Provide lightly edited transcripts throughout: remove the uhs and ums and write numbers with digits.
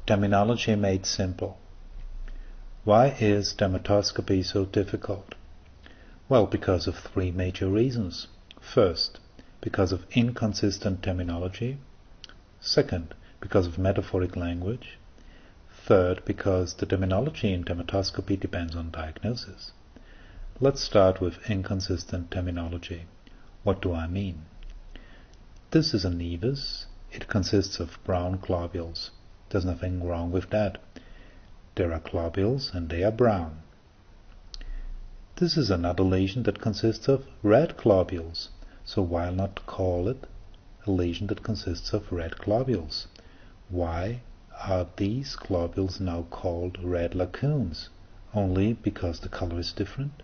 Terminology made simple. Why is dermatoscopy so difficult? Well, because of three major reasons. First, because of inconsistent terminology. Second, because of metaphoric language. Third, because the terminology in dermatoscopy depends on diagnosis. Let's start with inconsistent terminology. What do I mean? This is a nevus. It consists of brown globules. There's nothing wrong with that. There are globules and they are brown. This is another lesion that consists of red globules. So why not call it a lesion that consists of red globules? Why are these globules now called red lacunes? Only because the color is different?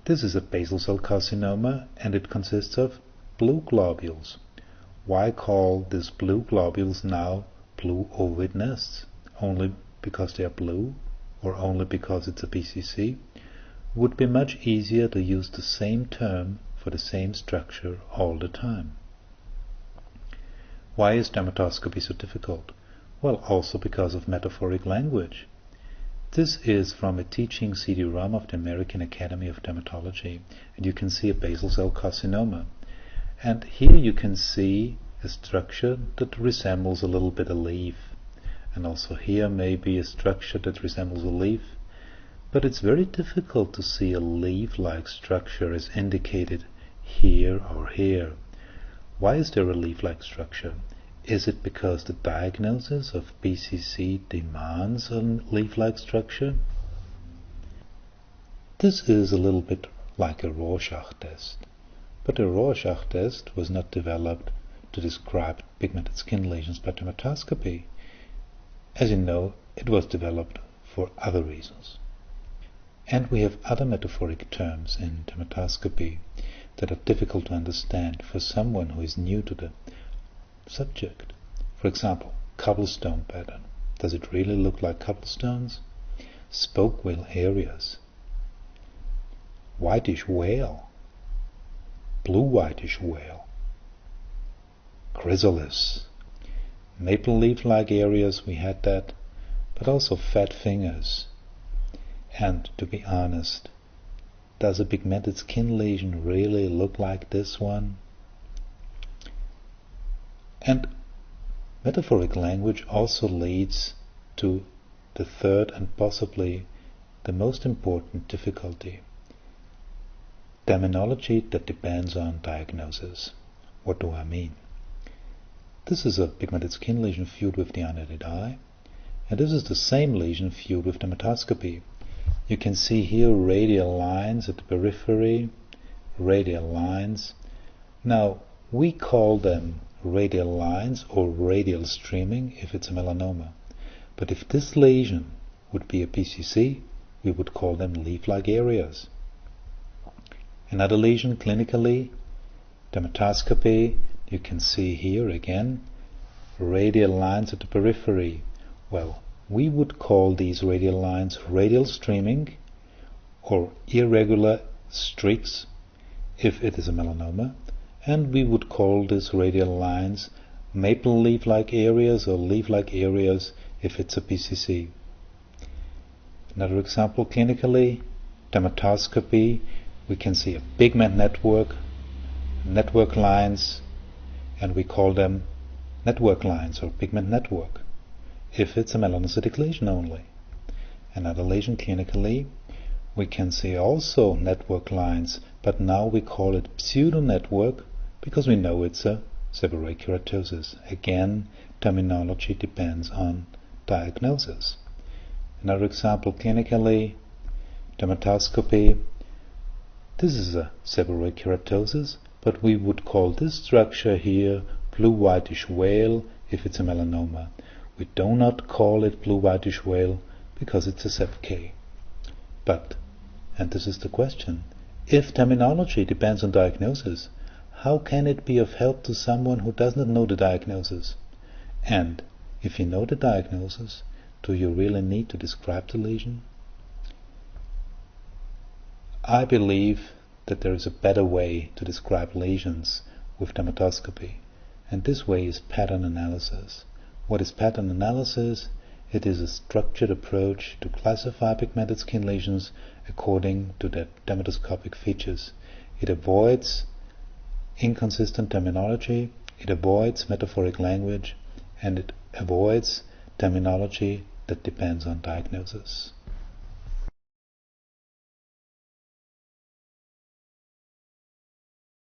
This is a basal cell carcinoma and it consists of blue globules. Why call these blue globules now blue ovoid nests? Only because they are blue? Or only because it's a BCC? Would be much easier to use the same term for the same structure all the time. Why is dermatoscopy so difficult? Well, also because of metaphoric language. This is from a teaching CD-ROM of the American Academy of Dermatology, and you can see a basal cell carcinoma. And here you can see a structure that resembles a little bit a leaf. And also here maybe a structure that resembles a leaf. But it's very difficult to see a leaf-like structure as indicated here or here. Why is there a leaf-like structure? Is it because the diagnosis of BCC demands a leaf-like structure? This is a little bit like a Rorschach test. But the Rorschach test was not developed to describe pigmented skin lesions by dermatoscopy. As you know, it was developed for other reasons. And we have other metaphoric terms in dermatoscopy that are difficult to understand for someone who is new to the subject. For example, cobblestone pattern. Does it really look like cobblestones? Spoke wheel areas. Whitish whale. Blue whitish whale. Chrysalis. Maple leaf-like areas, we had that, but also fat fingers. And to be honest, does a pigmented skin lesion really look like this one? And metaphoric language also leads to the third and possibly the most important difficulty. Terminology that depends on diagnosis. What do I mean? This is a pigmented skin lesion viewed with the unaided eye, and this is the same lesion viewed with dermatoscopy. You can see here radial lines at the periphery, radial lines. Now, we call them radial lines or radial streaming if it's a melanoma. But if this lesion would be a BCC, we would call them leaf-like areas. Another lesion clinically, dermatoscopy, you can see here again, radial lines at the periphery. Well, we would call these radial lines radial streaming or irregular streaks if it is a melanoma. And we would call these radial lines maple leaf-like areas or leaf-like areas if it's a BCC. Another example clinically, dermatoscopy, we can see a pigment network lines, and we call them network lines or pigment network if it's a melanocytic lesion only. Another lesion clinically, we can see also network lines, but now we call it pseudo-network because we know it's a seborrheic keratosis. Again, terminology depends on diagnosis. Another example clinically, dermatoscopy. This is a seborrheic keratosis, but we would call this structure here blue whitish whale if it's a melanoma. We do not call it blue whitish whale because it's a SEBK. But, and this is the question, if terminology depends on diagnosis, how can it be of help to someone who does not know the diagnosis? And if you know the diagnosis, do you really need to describe the lesion? I believe that there is a better way to describe lesions with dermatoscopy, and this way is pattern analysis. What is pattern analysis? It is a structured approach to classify pigmented skin lesions according to their dermatoscopic features. It avoids inconsistent terminology, it avoids metaphoric language, and it avoids terminology that depends on diagnosis.